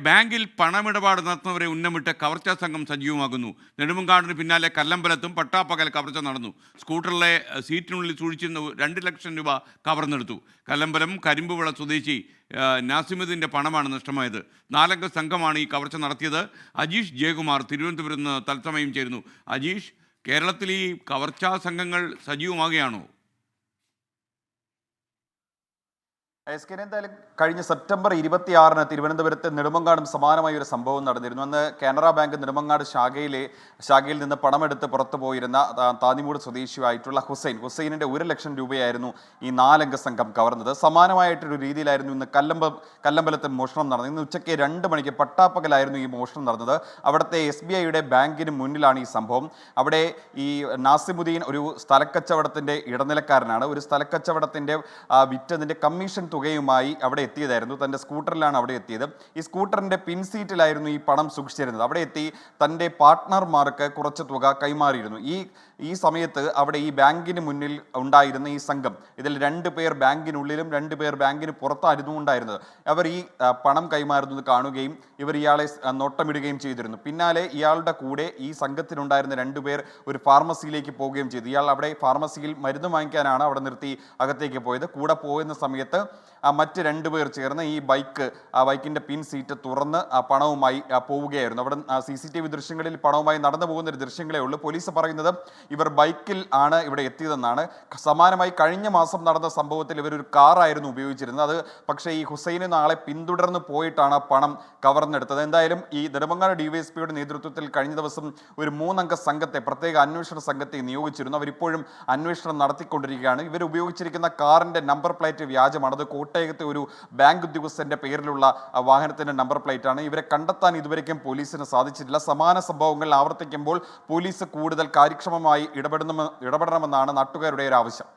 ബാങ്കിൽ പണമിടപാട് നടത്തുന്നവരെ ഉന്നമിട്ട് കവർച്ചാ സംഘം സജീവമാകുന്നു. നെടുമങ്ങാടിന് പിന്നാലെ കല്ലമ്പലത്തും പട്ടാപ്പകൽ കവർച്ച നടന്നു. സ്കൂട്ടറിലെ സീറ്റിനുള്ളിൽ സൂക്ഷിച്ചിരുന്ന 2 ലക്ഷം രൂപ കവർന്നെടുത്തു. കല്ലമ്പലം കരിമ്പുവിള സ്വദേശി നാസിമുദ്ദീൻ്റെ പണമാണ് നഷ്ടമായത്. 4 അംഗ സംഘമാണ് ഈ കവർച്ച നടത്തിയത്. അജീഷ് ജയകുമാർ തിരുവനന്തപുരത്ത് നിന്ന് തത്സമയം ചേരുന്നു. അജീഷ്, കേരളത്തിൽ ഈ കവർച്ചാ സംഘങ്ങൾ സജീവമാകുകയാണോ? എന്തായാലും കഴിഞ്ഞ സെപ്റ്റംബർ 26-ന് തിരുവനന്തപുരത്ത് നെടുമങ്ങാടും സമാനമായ ഒരു സംഭവം നടന്നിരുന്നു. അന്ന് കാനറ ബാങ്ക് നെടുമങ്ങാട് ശാഖയിൽ നിന്ന് പണമെടുത്ത് പുറത്തു പോയിരുന്ന താന്നിമൂട് സ്വദേശിയായിട്ടുള്ള ഹുസൈനിന്റെ 1 ലക്ഷം രൂപയായിരുന്നു ഈ 4 അംഗ സംഘം കവർന്നത്. സമാനമായിട്ടൊരു രീതിയിലായിരുന്നു ഇന്ന് കല്ലമ്പലത്ത് മോഷണം നടന്നത്. ഇന്ന് ഉച്ചയ്ക്ക് 2 മണിക്ക് പട്ടാപ്പകലായിരുന്നു ഈ മോഷണം നടന്നത്. അവിടുത്തെ SBIയുടെ ബാങ്കിന് മുന്നിലാണ് ഈ സംഭവം. അവിടെ ഈ നാസിമുദ്ദീൻ ഒരു സ്ഥലക്കച്ചവടത്തിന്റെ ഇടനിലക്കാരനാണ്. ഒരു സ്ഥലക്കച്ചവടത്തിന്റെ വിറ്റതിന്റെ കമ്മീഷൻ തുകയുമായി അവിടെ എത്തിയതായിരുന്നു. തൻ്റെ സ്കൂട്ടറിലാണ് അവിടെ എത്തിയത്. ഈ സ്കൂട്ടറിന്റെ പിൻസീറ്റിലായിരുന്നു ഈ പണം സൂക്ഷിച്ചിരുന്നത്. അവിടെ എത്തി തൻ്റെ പാർട്ട്ണർമാർക്ക് കുറച്ച് തുക കൈമാറിയിരുന്നു. ഈ സമയത്ത് അവിടെ ഈ ബാങ്കിന് മുന്നിൽ ഉണ്ടായിരുന്ന ഈ സംഘം, ഇതിൽ 2 പേർ ബാങ്കിനുള്ളിലും 2 പേർ ബാങ്കിന് പുറത്തായിരുന്നു ഉണ്ടായിരുന്നത്. അവർ ഈ പണം കൈമാറുന്നത് കാണുകയും ഇയാളെ നോട്ടമിടുകയും ചെയ്തിരുന്നു. പിന്നാലെ ഇയാളുടെ കൂടെ ഈ സംഘത്തിലുണ്ടായിരുന്ന 2 പേർ ഒരു ഫാർമസിയിലേക്ക് പോവുകയും ചെയ്തു. ഇയാൾ അവിടെ ഫാർമസിയിൽ മരുന്ന് വാങ്ങിക്കാനാണ് അവിടെ നിർത്തി അകത്തേക്ക് പോയത്. കൂടെ പോകുന്ന സമയത്ത് മറ്റ് 2 പേർ ചേർന്ന് ഈ ബൈക്കിന്റെ പിൻ സീറ്റ് തുറന്ന് പണവുമായി പോവുകയായിരുന്നു. അവിടെ CCTV ദൃശ്യങ്ങളിൽ പണവുമായി നടന്നു പോകുന്ന ഒരു ദൃശ്യങ്ങളേ ഉള്ളൂ. പോലീസ് പറയുന്നത് ഇവർ ബൈക്കിൽ ആണ് ഇവിടെ എത്തിയതെന്നാണ്. സമാനമായി കഴിഞ്ഞ മാസം നടന്ന സംഭവത്തിൽ ഇവർ ഒരു കാറായിരുന്നു ഉപയോഗിച്ചിരുന്നത്. അത് പക്ഷേ ഈ ഹുസൈന് നാളെ പിന്തുടർന്ന് പോയിട്ടാണ് പണം കവർന്നെടുത്തത്. എന്തായാലും ഈ നെടുമങ്ങാട് DYSPയുടെ നേതൃത്വത്തിൽ കഴിഞ്ഞ ദിവസം ഒരു 3 അംഗ സംഘത്തെ, പ്രത്യേക അന്വേഷണ സംഘത്തെ നിയോഗിച്ചിരുന്നു. അവരിപ്പോഴും അന്വേഷണം നടത്തിക്കൊണ്ടിരിക്കുകയാണ്. ഇവർ ഉപയോഗിച്ചിരിക്കുന്ന കാറിന്റെ നമ്പർ പ്ലേറ്റ് വ്യാജമാണ്. അത് കോട്ടയത്തെ ഒരു ബാങ്ക് ഉദ്യോഗസ്ഥന്റെ പേരിലുള്ള വാഹനത്തിന്റെ നമ്പർ പ്ലേറ്റ് ആണ്. ഇവരെ കണ്ടെത്താൻ ഇതുവരെയ്ക്കും പോലീസിന് സാധിച്ചിട്ടില്ല. സമാന സംഭവങ്ങൾ ആവർത്തിക്കുമ്പോൾ പോലീസ് കൂടുതൽ കാര്യക്ഷമമായി ഇടപെടണമെന്നാണ് നാട്ടുകാരുടെ ഒരു ആവശ്യം.